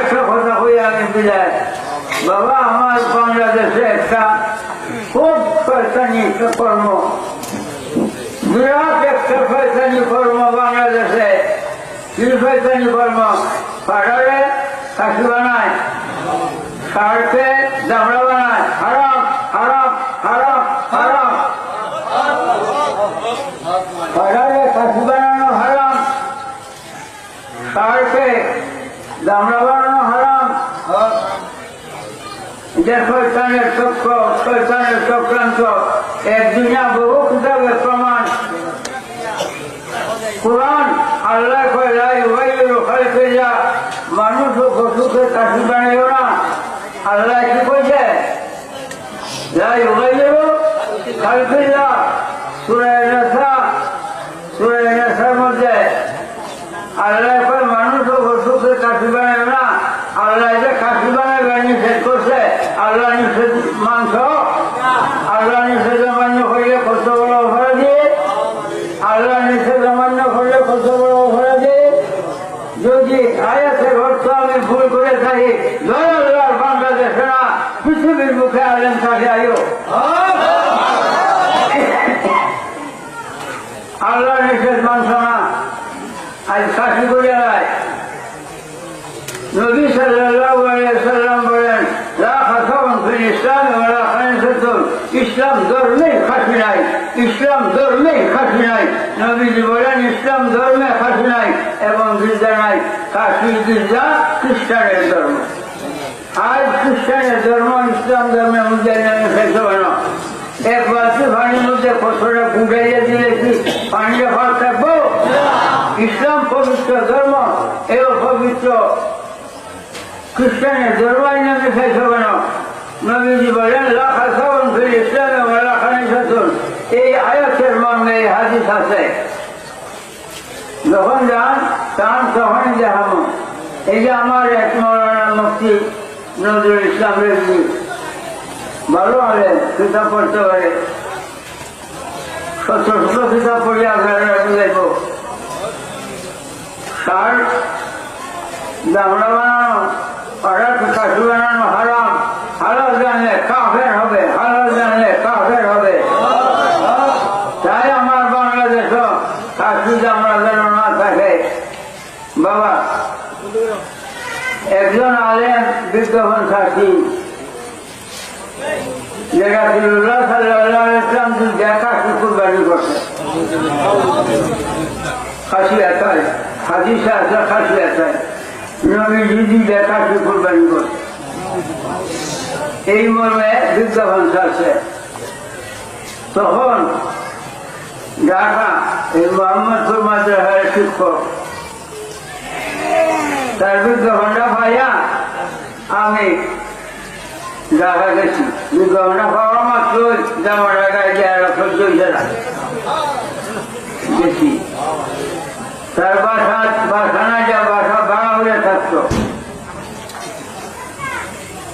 আরেকটা কথা হয়ে আমি বিদায়। বাবা, আমার বাংলাদেশে একটা খুব শয়তানি কর্ম, বিরাট একটা শয়তানি কর্ম বাংলাদেশে। কি শয়তানি কর্ম? পাড়ারে কাশি বানায়, ষাঁড়কে দামড়া বানায়। হারাম হারাম হারাম হারাম। পাড়ারে কাশি বানানো হারাম, ষাঁড়কে দামড়া বানানো হারাম। যে শয়তানের চক্র, শয়তানের চক্রান্ত, একদিনা বহু কিতাবে প্রমাণ। কোরআন আল্লাহ মানুষ ও পশুকে কাশি বানাইও না। আল্লাহ কি কইছে? সূরা নিসার মধ্যে আল্লাহ কয় মানুষ ও পশুকে কাশি বানাইও না। আল্লাহ যে কাশি বানাইবে নিষেধ করছে, আল্লাহ নিষেধ মাংস, আল্লাহ নিষেধ মান্য হইলে কত বড় অপরাধী, আল্লাহ নিষেধ অমান্য করলে কত বড় অপরাধী। যদি আয়াতের অর্থ আমি ভুল করে থাকি, জয় আল্লাহর বাংলাদেশে না, পৃথিবীর মুখে আলেম থাকে আয়ো। আল্লাহ নিষেধ মাংস না, আজ কাশি করে যায়। নবী সাল্লাল্লাহু আলাইহি সাল্লাম বলেন, লা খাসাবান ফিল ইসলাম ওয়ালা খানসাতুন, ইসলাম ধর্মে খাসি নাই, ইসলাম ধর্মে খাসি নাই। নবীজি বলেন ইসলাম ধর্মে খাসি নাই এবং গির্জা নাই। কাশি গির্জা খ্রিস্টানের ধর্ম। আজ খ্রিস্টানের ধর্ম ইসলাম ধর্মের মধ্যে নেমে ফেলতে পারো। এক বালতি পানির মধ্যে কতটা গুঁড়াইয়া দিলে কি পানিটা ভালো থাকবো? ইসলাম পবিত্র ধর্ম, এ পবিত্র খ্রিস্টানের ধর্মাই নামে ফেলতে পারো। নবীজি বলেন লা খাসাবান ফিল ইসলাম ওয়ালা খানসাতুন। এই আয়াতের মর্মে এই হাদিস আছে। যখন যান তান তখন যাহাম। এই যে আমার এক মৌলানা মুফতি নজরুল ইসলাম রেজভী, ভালো আলেন, কিতাব পড়তে পারে, শত শত কিতাব পড়ে আপনারা বুঝাইব। ষাঁড় দামড়া বানানো, পাড়ার কাশি বানানো হারাম। হালাল জানলে কাফের হবে, হালাল জানলে কাফের হবে। তাই আমার বাংলাদেশও কাশি দামড়া যেন না থাকে। বাবা, একজন আলেম বিজ্ঞাপন সাক্ষী, যে রাসূলুল্লাহ সাল্লাল্লাহু আলাইহি ওয়াসাল্লাম কাশি কুরবানি করছে। কাশি আতায় হাদিসে আছে, কাশি আতায় নবীজি কাশি কুরবানি করছে। এই মর্মে বিজ্ঞাপন আছে। তখন ঢাকা এই মোহাম্মদপুর মাদ্রাসার শিক্ষক তার বিজ্ঞাপনটা পাইয়া আমি ঢাকা গেছি। বিজ্ঞাপনটা পাওয়া মাত্র জামা ঢাকায় সহ্য হয়েছে না, গেছি। তার বাসানা যা বাসা ভাড়া হয়ে থাকতো,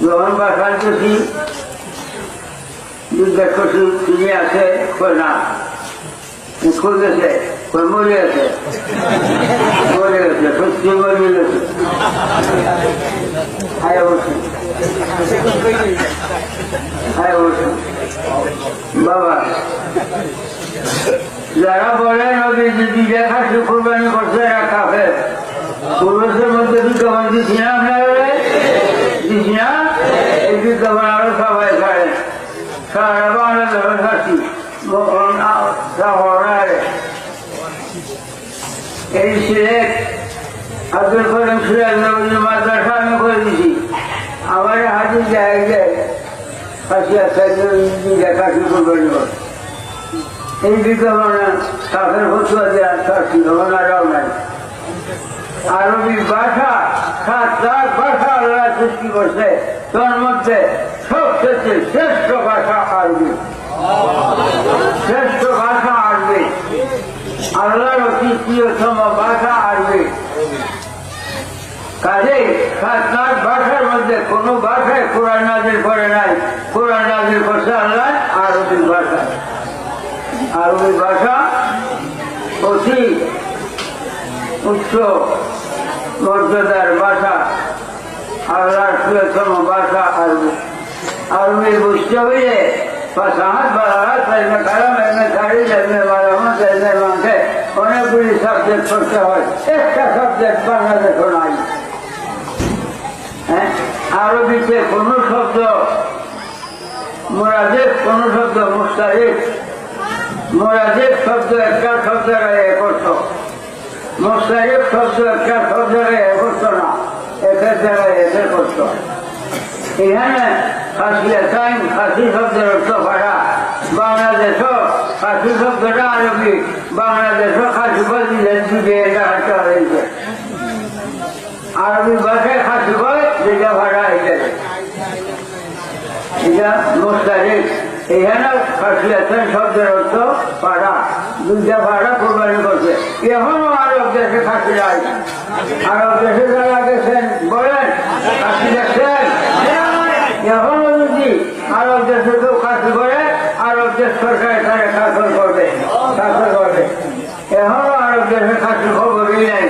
যখন বাসার গেছি জিজ্ঞেস করছি তিনি আছে, না খুঁজেছে, মরে গেছে, মরে গেছে, সত্যি মরে গেছে। বাবা, যারা বলে নবীজি কাশি কুরবানি করছে এরা কাফের। পুরুষের মধ্যে বিজ্ঞাপন দিচ্ছি না, আপনারা দিচ্ছি না? এই বিজ্ঞাপন আরো সবাই ছাড়ে, সারা বাংলাদেশের সাক্ষী। এই সিলেট আব্দুল করিম সিরাজ নবীজি মাদ্রাসা আমি করে দিছি। আমার হাজির যায় কাশি আছে, কাশি কুরবানি করে। এই বিজ্ঞাপনে কাফের ফতুয়া দেওয়ার সাক্ষী ভাবনারাও নাই। আরবি ভাষা 7 লাখ ভাষা আল্লাহ সৃষ্টি করছে, তার মধ্যে সবচেয়ে শ্রেষ্ঠ ভাষা আরবি। শ্রেষ্ঠ ভাষা আরবি, আল্লাহর অতি প্রিয়তম ভাষা আরবি। কাজে 7 লাখ ভাষার মধ্যে কোন ভাষায় কোরআন নাজিল করে নাই। কোরআন নাজিল করছে আল্লাহ আরবি ভাষা। আরবি ভাষা অতি উচ্চ মর্যাদার ভাষা। খাসিয়তম ভাষা আরবি। আরবি বুঝতে হইলে ফাসাহাত বালাগাত ইলমে কালাম ইলমে তারিখ ইলমে মালামাত ইলমে মানকে অনেকগুলি সাবজেক্ট পড়তে হয়। একটা সাবজেক্ট বাংলাদেশও নাই। আরবিতে কোন শব্দ মুরাদেব, কোন শব্দ মুস্তারিফ। মুরাদেব শব্দ একটা শব্দ এক অর্থ, মুস্তারিফ শব্দ একটা শব্দ এক অর্থ না, একের জায়গায় একের অর্থ। এখানে খাসিয়াতাইন, খাসি শব্দের অর্থ ভাড়া। বাংলাদেশও খাসি শব্দটা আরবি, বাংলাদেশও খাসি বলতে দুটো এটা হাঁটা হয়েছে। আরবি ভাষায় খাসি বলে যেটা ভাড়া হয়ে যাবে, এটা মুস্তারিফ। এখানে খাসিয়াতাইন শব্দের অর্থ ভাড়া, দুইটা ভাড়া কোরবানি করছে। এখনো আরব দেশে খাসি যায়, আরব দেশে যারা গেছেন বলেন খাসি দেখছেন? এখনো যদি আরব দেশে কেউ খাসি করে, আরব দেশ সরকার তারা শাসন করবে, শাসন করবে। এখনো আরব দেশে খাসি খবরই নাই।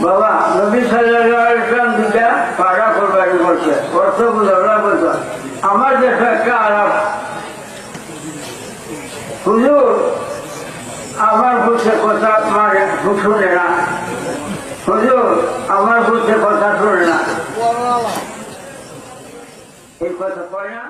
বাবা নবী সাল্লাল্লাহু আলাইহি ওয়াসাল্লাম দুটা পাড়া কোরবানি করছে। অর্থ বুঝাবো বলতো আমার দেশে একটা আরব হুজুর আমার বলছে কথা মানে শুনে না, হুজুর আমার বলছে কথা শুনে না, এই কথা কয় না।